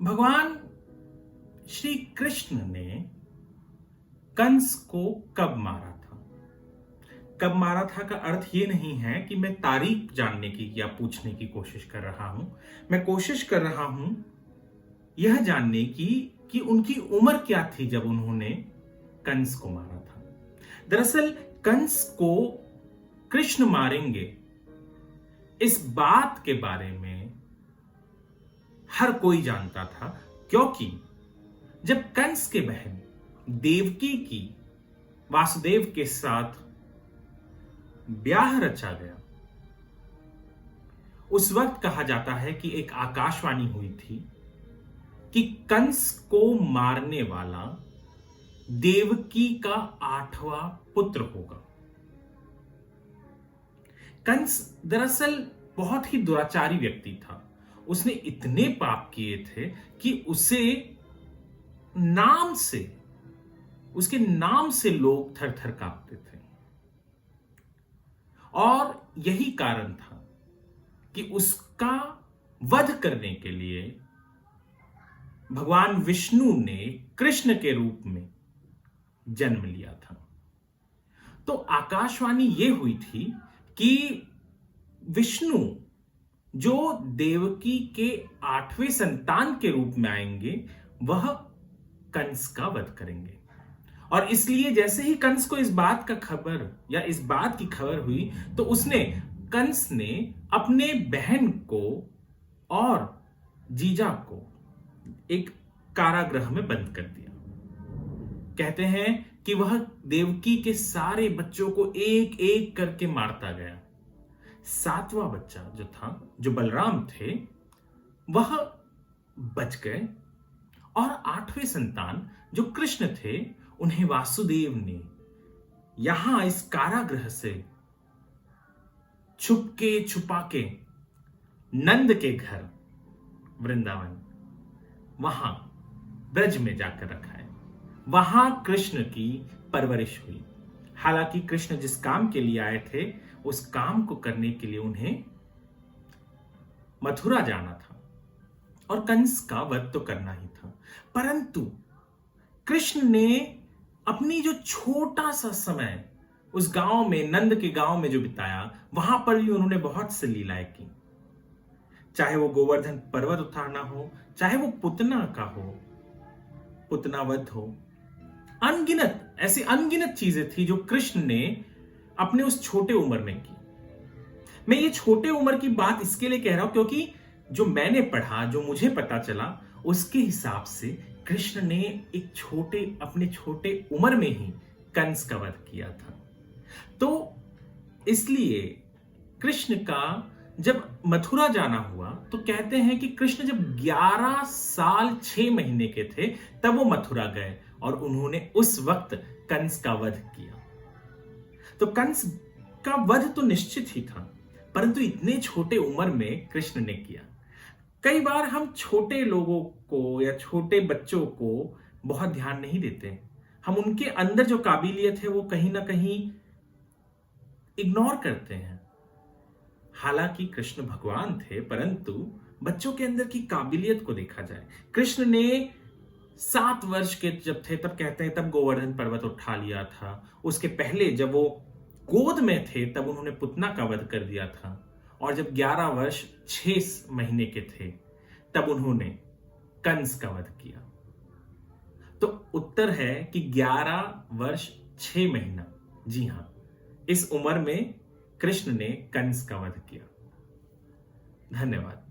भगवान श्री कृष्ण ने कंस को कब मारा था? कब मारा था का अर्थ ये नहीं है कि मैं तारीख जानने की या पूछने की कोशिश कर रहा हूं। मैं कोशिश कर रहा हूं यह जानने की कि उनकी उम्र क्या थी जब उन्होंने कंस को मारा था। दरअसल कंस को कृष्ण मारेंगे इस बात के बारे में हर कोई जानता था, क्योंकि जब कंस के बहन देवकी की वासुदेव के साथ ब्याह रचा गया, उस वक्त कहा जाता है कि एक आकाशवाणी हुई थी कि कंस को मारने वाला देवकी का 8वां पुत्र होगा। कंस दरअसल बहुत ही दुराचारी व्यक्ति था। उसने इतने पाप किए थे कि उसके नाम से लोग थर थर कांपते थे। और यही कारण था कि उसका वध करने के लिए भगवान विष्णु ने कृष्ण के रूप में जन्म लिया था। तो आकाशवाणी यह हुई थी कि विष्णु जो देवकी के 8वें संतान के रूप में आएंगे, वह कंस का वध करेंगे। और इसलिए जैसे ही कंस को इस बात की खबर हुई, तो कंस ने अपने बहन को और जीजा को एक कारागृह में बंद कर दिया। कहते हैं कि वह देवकी के सारे बच्चों को एक एक करके मारता गया। 7वां बच्चा जो बलराम थे, वह बच गए और 8वें संतान जो कृष्ण थे, उन्हें वासुदेव ने यहां इस कारागृह से छुपा के नंद के घर वृंदावन, वहां ब्रज में जाकर रखा है। वहां कृष्ण की परवरिश हुई। हालांकि कृष्ण जिस काम के लिए आए थे, उस काम को करने के लिए उन्हें मथुरा जाना था और कंस का वध तो करना ही था। परंतु कृष्ण ने अपनी जो छोटा सा समय उस गांव में, नंद के गांव में जो बिताया, वहां पर भी उन्होंने बहुत सी लीलाएं की। चाहे वो गोवर्धन पर्वत उतारना हो, चाहे वो पुतना का हो, पुतनावध हो, अनगिनत चीजें थी जो कृष्ण ने अपने उस छोटे उम्र में की। मैं ये छोटे उम्र की बात इसके लिए कह रहा हूं क्योंकि जो मैंने पढ़ा, जो मुझे पता चला, उसके हिसाब से कृष्ण ने अपने छोटे उम्र में ही कंस का वध किया था। तो इसलिए कृष्ण का जब मथुरा जाना हुआ, तो कहते हैं कि कृष्ण जब 11 साल 6 महीने के थे, तब वो मथुरा गए और उन्होंने उस वक्त कंस का वध किया। तो कंस का वध तो निश्चित ही था, परंतु इतने छोटे उम्र में कृष्ण ने किया। कई बार हम छोटे लोगों को या छोटे बच्चों को बहुत ध्यान नहीं देते। हम उनके अंदर जो काबिलियत है वो कहीं ना कहीं इग्नोर करते हैं। हालांकि कृष्ण भगवान थे, परंतु बच्चों के अंदर की काबिलियत को देखा जाए, कृष्ण ने 7 वर्ष के जब थे, तब कहते हैं तब गोवर्धन पर्वत उठा लिया था। उसके पहले जब वो गोद में थे, तब उन्होंने पुतना का वध कर दिया था। और जब 11 वर्ष 6 महीने के थे, तब उन्होंने कंस का वध किया। तो उत्तर है कि 11 वर्ष 6 महीना, जी हां, इस उम्र में कृष्ण ने कंस का वध किया। धन्यवाद।